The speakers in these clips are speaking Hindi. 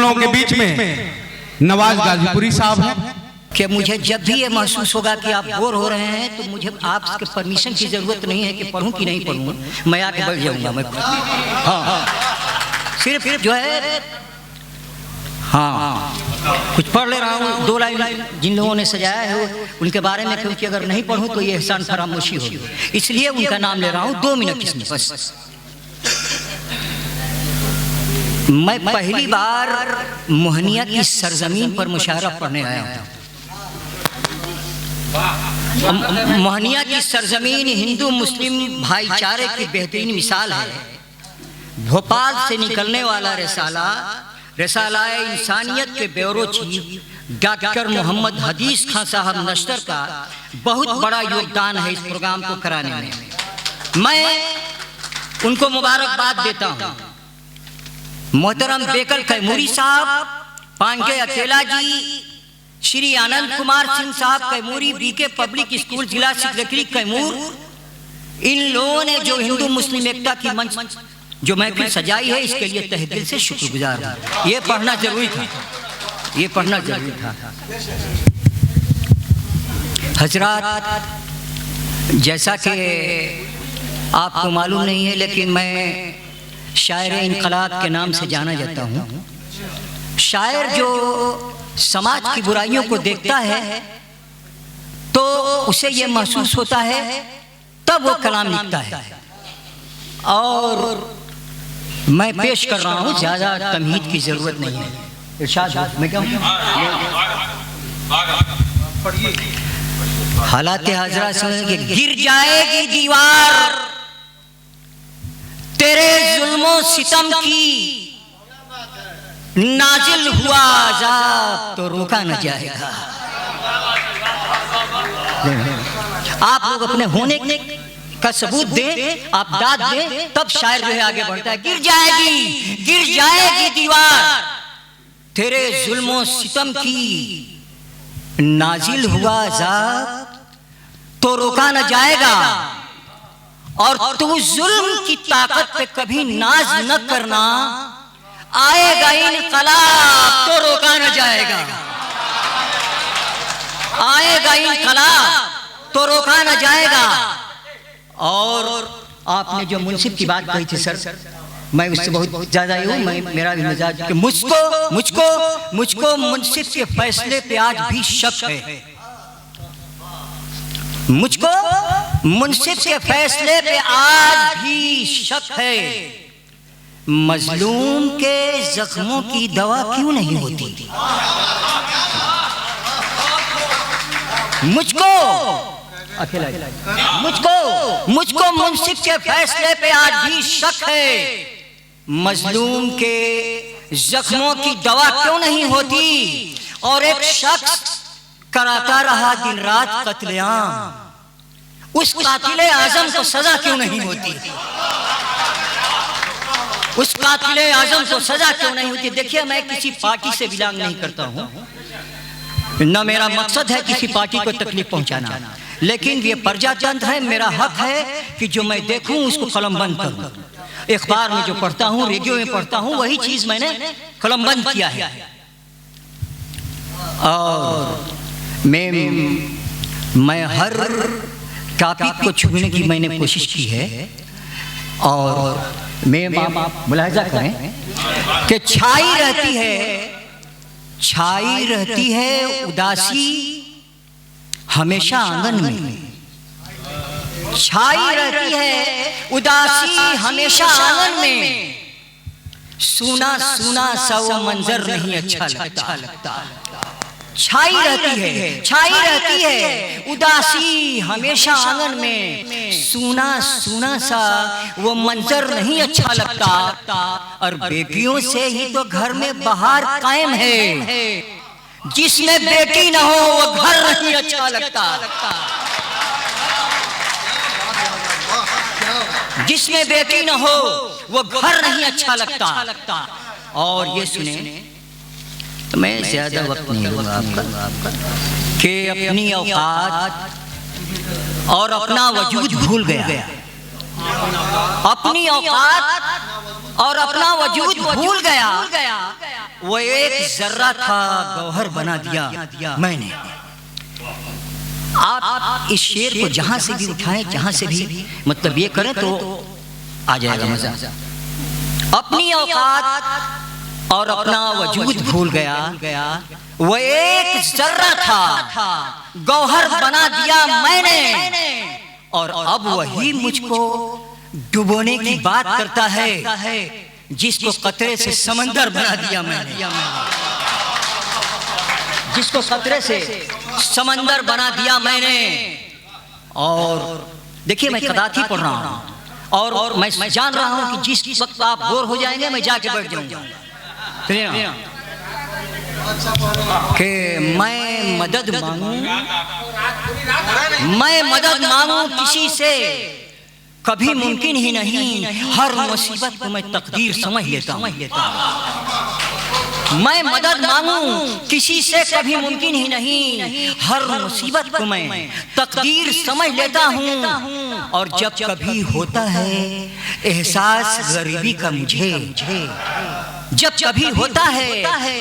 लोगों के बीच में नवाज गाजीपुरी साहब हैं। कि मुझे जब भी ये महसूस होगा कि आप बोर हो रहे हैं तो मुझे आपके परमिशन की जरूरत नहीं है कि पढ़ूं कि नहीं पढ़ूं, मैं आके बैठ जाऊंगा। मैं हाँ सिर्फ जो है हाँ कुछ पढ़ ले रहा हूँ, 2 लाइन जिन लोगों ने सजाया है उनके बारे में, क्योंकि अगर नहीं पढ़ूं तो ये एहसान फरामोशी होगी, इसलिए उनका नाम ले रहा हूँ 2 मिनट इसमें बस। मैं पहली बार मोहनिया की सरजमीन पर मुशायरा पढ़ने आया हूँ। मोहनिया की सरजमीन हिंदू मुस्लिम भाईचारे की बेहतरीन मिसाल है। भोपाल से निकलने वाला रसालाए इंसानियत के ब्यूरो चीफ डॉक्टर मोहम्मद हदीस खान साहब नश्तर का बहुत बड़ा योगदान है इस प्रोग्राम को कराने में। मैं उनको मुबारकबाद देता हूँ। मोहतरम बेकर कैमूरी साहब, पांगे अकेला जी, श्री आनंद कुमार सिंह साहब कैमूरी, बीके पब्लिक स्कूल जिला सेक्रेटरी कैमूर, इन लोगों ने जो हिंदू मुस्लिम एकता की मंच जो महफिल सजाई है इसके लिए तहे दिल से शुक्रगुजार हूं। ये पढ़ना जरूरी था, ये पढ़ना जरूरी था। हजरात, जैसा कि आपको मालूम नहीं है लेकिन मैं शायर इनकलाब के नाम से जाना जाता हूँ। शायर जो समाज की बुराइयों को देखता है तो उसे ये महसूस होता है, तब वो कलाम लिखता है। और मैं पेश कर रहा हूँ, ज़्यादा तमहीद की जरूरत नहीं है। इरशाद मैं क्या हालात हाजरा सुन के गिर जाएगी दीवार तेरे जुल्मों सितम की, नाजिल हुआ अज़ाब तो रोका न जाएगा। आप लोग अपने होने का सबूत दें, आप दाद दें, तब शायर जो है आगे बढ़ता है। गिर जाएगी दीवार तेरे जुल्मों सितम की, नाजिल हुआ अज़ाब तो रोका न जाएगा। और तू जुल्म की ताकत पे कभी नाज न करना, आएगा इनकलाब तो रोका न जाएगा। आएगा इनकलाब तो रोका न जाएगा। और आपने जो मुंसिफ की बात कही थी सर, मैं उससे बहुत ज्यादा ही हूँ। मैं मेरा भी मिजाज कि मुझको मुंसिफ के फैसले पे आज भी शक है। मुझको मुंसिफ के फैसले पे आज भी शक है। मजलूम के जख्मों की दवा क्यों नहीं होती? मुझको मुंसिफ के फैसले पे आज भी शक है। मजलूम के जख्मों की दवा क्यों नहीं होती? और एक शख्स कराता रहा दिन रात कत्लेआम, उस कातिले आजम को सजा क्यों नहीं होती? उस कातिले आजम को सजा क्यों नहीं होती? देखिए, मैं किसी पार्टी से बिलोंग नहीं करता हूँ, न मेरा मकसद है किसी पार्टी को तकलीफ पहुंचाना, लेकिन ये प्रजातंत्र है, मेरा हक है कि जो मैं देखूं उसको कलमबंद करूं। अखबार में जो पढ़ता हूँ, रेडियो में पढ़ता हूँ, वही चीज मैंने कलमबंद किया है। और मैं हर टॉपिक को छूने की मैंने कोशिश की है। और मैं मुलाहिजा करें कि छाई रहती है उदासी हमेशा आंगन में। छाई रहती है उदासी हमेशा आंगन में। सूना सूना सा वो मंजर नहीं अच्छा लगता। छाई रहती है उदासी हमेशा आंगन में। सूना सूना सा वो मंजर नहीं अच्छा लगता। और बेटियों से ही तो घर में बहार कायम है। जिसमें बेटी न हो वो घर नहीं अच्छा लगता। जिसमें बेटी न हो वो घर नहीं अच्छा लगता। और ये सुने, तो मैं ज्यादा वक्त नहीं लूंगा आपका कि अपनी औकात और अपना वजूद भूल गया। अपनी औकात और अपना वजूद भूल गया। वो एक जर्रा था गौहर बना दिया मैंने। आप इस शेर को जहां से भी उठाएं, जहां से भी मतलब ये करें तो आ जाएगा मजा। अपनी औकात और अपना वजूद भूल गया, वो एक जर्रा था गौहर बना दिया मैंने, और अब वही मुझको डुबोने की बात करता है जिसको कतरे से समंदर बना दिया मैंने, जिसको कतरे से समंदर बना दिया मैंने। और देखिए मैं कदाती पढ़ रहा हूँ और मैं जान रहा हूँ कि जिस वक्त आप बोर हो जाएंगे मैं जाके बैठ जाऊंगा कि मैं मदद मांगू किसी से कभी मुमकिन ही नहीं, हर मुसीबत को मैं तकदीर समझ लेता हूँ। मैं मदद मांगू किसी से कभी मुमकिन ही नहीं, हर मुसीबत को मैं तकदीर समझ लेता हूँ। और जब कभी होता है एहसास गरीबी का मुझे, जब कभी होता है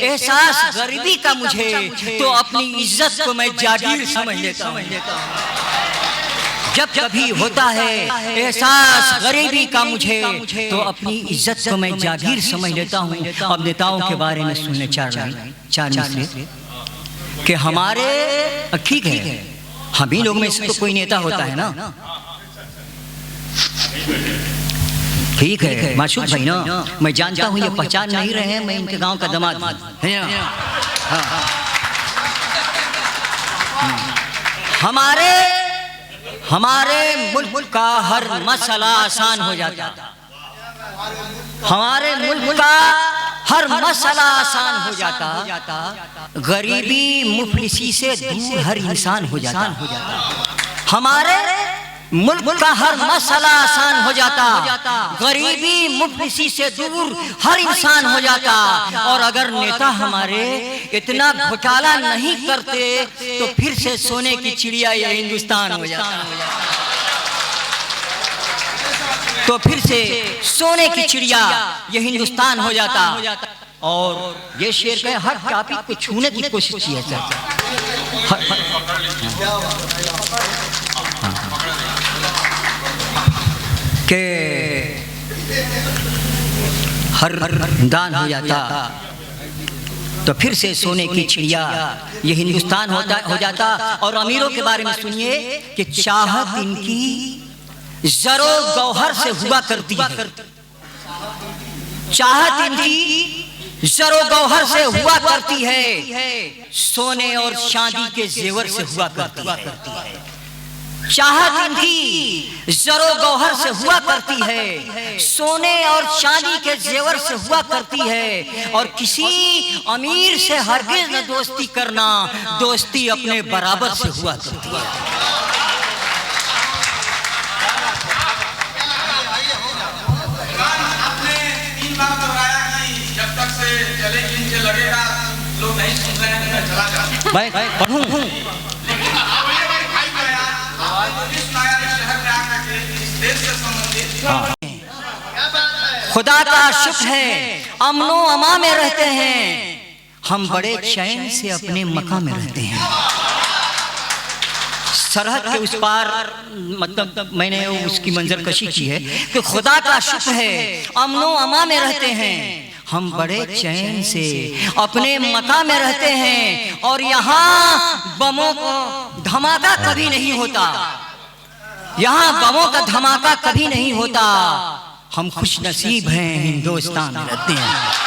एहसास गरीबी का मुझे, तो अपनी इज्जत को मैं जागीर समझ लेता हूँ। जब कभी होता है एहसास गरीबी का मुझे, तो अपनी इज्जत को मैं जागीर समझ लेता हूँ। अब नेताओं के बारे में सुनने चार मिसरे कि हमारे, ठीक है हम ही लोग में से तो कोई नेता होता है ना, ठीक है माशूक भाई ना, मैं जानता हूँ ये पहचान नहीं रहे हैं, मैं इनके गांव का दामाद है ना। हमारे मुल्क का हर मसला आसान हो जाता, हमारे मुल्क का हर मसला आसान हो जाता, गरीबी मुफलिसी से दूर हर इंसान हो जाता, हमारे मुल्क का हर मसला आसान हो जाता, गरीबी मुफलिसी से दूर हर इंसान हो जाता। और अगर नेता हमारे इतना घोटाला नहीं करते तो फिर से सोने की चिड़िया ये हिंदुस्तान हो जाता, तो फिर से सोने की चिड़िया ये हिंदुस्तान हो जाता। और ये शेर के हर टॉपिक को छूने की कोशिश की है कि हर दान हो जाता, तो फिर से सोने की चिड़िया ये हिंदुस्तान हो जाता। और अमीरों के बारे में सुनिए कि चाहत इनकी जरो गौहर से हुआ करती है, चाहत इनकी जरो गौहर से हुआ करती है, सोने और चांदी के जेवर से हुआ करती है। चाहत इनकी जरो गौहर से हुआ करती है, सोने और चांदी के जेवर से हुआ करती है। और किसी अमीर से हरगिज न दोस्ती करना, दोस्ती अपने बराबर से हुआ करती है। आपने 3 बार दोहराया कि जब तक से चलेगी इनसे लगेगा, लोग नहीं सुन रहे हैं, मैं चला जाऊं। मैं पढ़ूं खुदा का शुक्र है अमनो अमा में रहते हैं, हम बड़े चैन से अपने मकाम में रहते हैं। सरहद के उस पार मतलब मैंने उसकी मंजर कशी की है कि खुदा का शुक्र है अमनो अमा में रहते हैं, हम बड़े चैन से अपने मकाम में रहते हैं। और यहाँ बमों को धमाका कभी नहीं होता, यहाँ बमों का धमाका कभी नहीं होता। हम खुश नसीब हैं, हिंदुस्तान में रहते हैं।